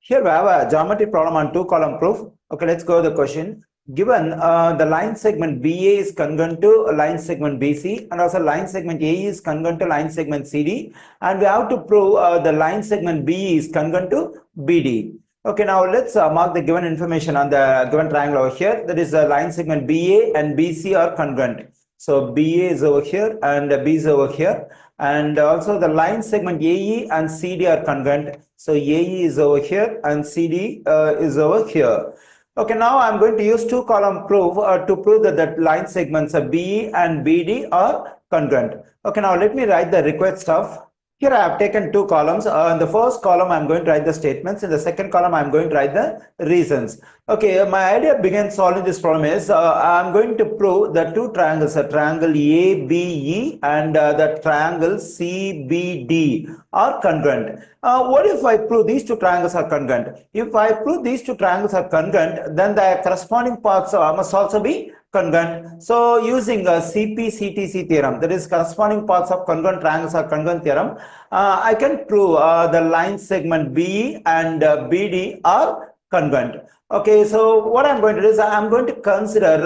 Here we have a geometry problem on two-column proof. Okay, let's go to the question. Given the line segment BA is congruent to line segment BC, and also line segment AE is congruent to line segment CD, and we have to prove the line segment BE is congruent to BD. Okay, now let's mark the given information on the given triangle over here. That is the line segment BA and BC are congruent. So BA is over here and B is over here, and also the line segment AE and CD are congruent. So AE is over here and CD is over here. Okay, now I'm going to use two-column proof to prove that the line segments BE and BD are congruent. Okay, now let me write the required stuff. Here I have taken two columns. In the first column, I'm going to write the statements. In the second column, I'm going to write the reasons. Okay, my idea behind solving this problem is I'm going to prove the two triangles, a triangle ABE and the triangle CBD are congruent. What if I prove these two triangles are congruent? If I prove these two triangles are congruent, then the corresponding parts must also be congruent. So using a CP-CTC theorem, that is corresponding parts of congruent triangles are congruent theorem, I can prove the line segment BE and BD are congruent. Okay, so what I'm going to do is I'm going to consider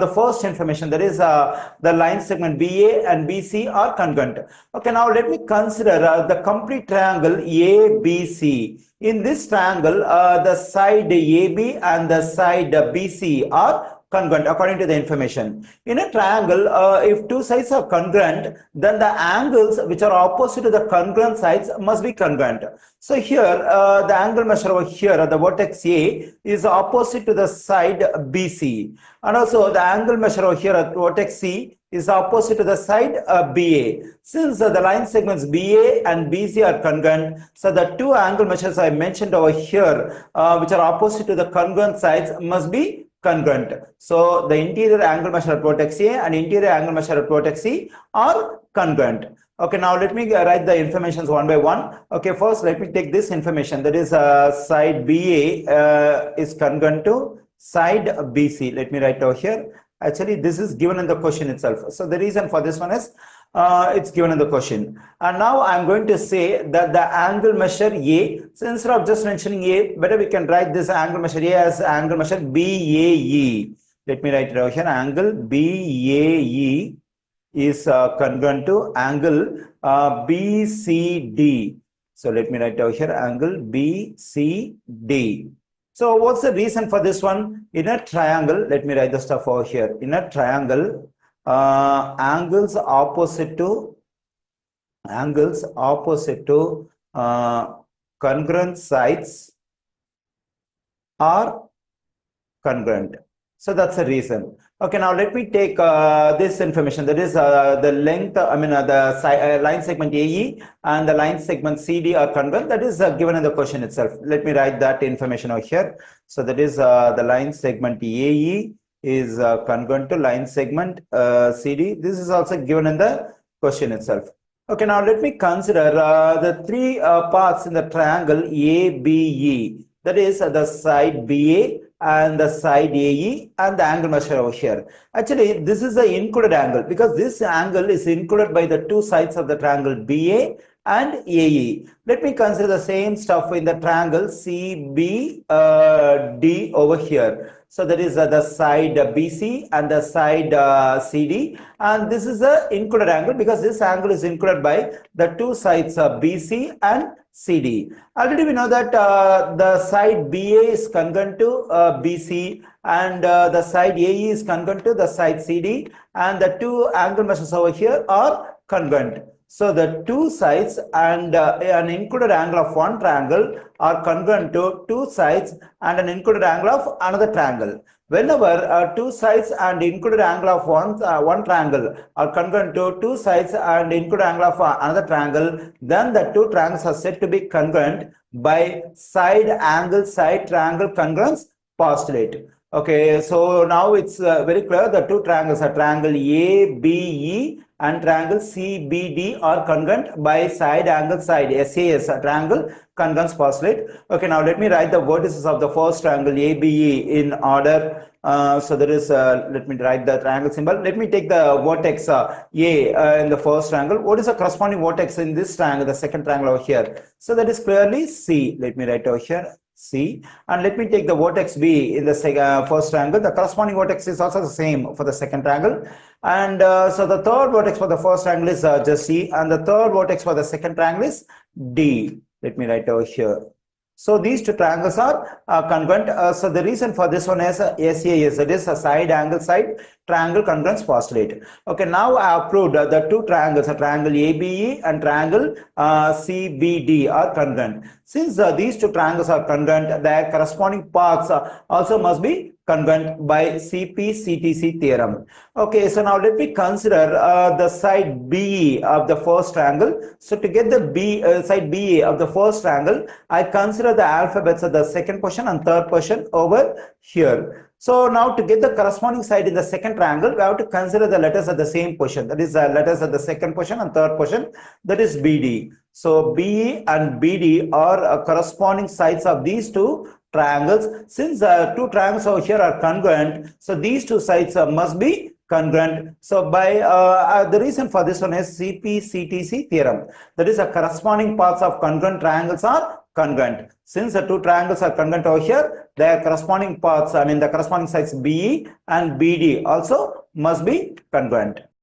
the first information, that is the line segment BA and BC are congruent. Okay, now let me consider the complete triangle ABC. In this triangle, the side AB and the side BC are congruent according to the information. In a triangle, if two sides are congruent, then the angles which are opposite to the congruent sides must be congruent. So here, the angle measure over here at the vertex A is opposite to the side BC, and also the angle measure over here at vertex C is opposite to the side BA. Since the line segments BA and BC are congruent, so the two angle measures I mentioned over here, which are opposite to the congruent sides, must be congruent. So the interior angle measure at vertex A and interior angle measure at vertex C are congruent. Okay, now let me write the informations one by one. Okay, first let me take this information, that is side BA is congruent to side BC. Let me write over here. Actually, this is given in the question itself. So the reason for this one is it's given in the question. And now I'm going to say that the angle measure A, so instead of just mentioning A, better we can write this angle measure A as angle measure BAE. Let me write it over here. Angle BAE is congruent to angle BCD. So let me write over here angle BCD. So what's the reason for this one? In a triangle, let me write the stuff over here. In a triangle, angles opposite to congruent sides are congruent. So that's the reason. Okay, now let me take this information, that is the length, the line segment AE and the line segment CD are congruent. That is given in the question itself. Let me write that information over here. So that is the line segment AE is congruent to line segment CD. This is also given in the question itself. Okay, now let me consider the three parts in the triangle ABE. That is the side BA and the side AE and the angle measure over here. Actually, this is the included angle because this angle is included by the two sides of the triangle BA and AE. Let me consider the same stuff in the triangle CBD over here. So that is the side BC and the side CD, and this is the included angle because this angle is included by the two sides BC and CD. Already we know that the side BA is congruent to BC and the side AE is congruent to the side CD, and the two angle measures over here are congruent. So the two sides and an included angle of one triangle are congruent to two sides and an included angle of another triangle. Whenever two sides and included angle of one triangle are congruent to two sides and included angle of another triangle, then the two triangles are said to be congruent by side angle side triangle congruence postulate. Okay, so now it's very clear the two triangles are triangle ABE and triangle CBD are congruent by side angle side SAS triangle congruence postulate. Okay, now let me write the vertices of the first triangle ABE in order. So there is let me write the triangle symbol. Let me take the vertex A in the first triangle. What is the corresponding vertex in this triangle, the second triangle over here? So that is clearly C. Let me write over here C. And let me take the vertex B in the first triangle. The corresponding vertex is also the same for the second triangle. And so the third vertex for the first triangle is just C. And the third vertex for the second triangle is D. Let me write over here. So these two triangles are congruent. So the reason for this one is SAS, that is a side angle side triangle congruence postulate. Okay, now I have proved the two triangles, a triangle ABE and triangle CBD are congruent. Since these two triangles are congruent, their corresponding paths also must be congruent by CP-CTC theorem. Okay, so now let me consider the side BE of the first triangle. So to get the side BE of the first triangle, I consider the alphabets of the second portion and third portion over here. So now to get the corresponding side in the second triangle, we have to consider the letters of the same portion. That is letters of the second portion and third portion, that is BD. So BE and BD are corresponding sides of these two triangles. Since two triangles over here are congruent, so these two sides must be congruent. So by the reason for this one is CP-CTC theorem. That is, the corresponding paths of congruent triangles are congruent. Since the two triangles are congruent over here, their corresponding paths, I mean the corresponding sides BE and BD also must be congruent.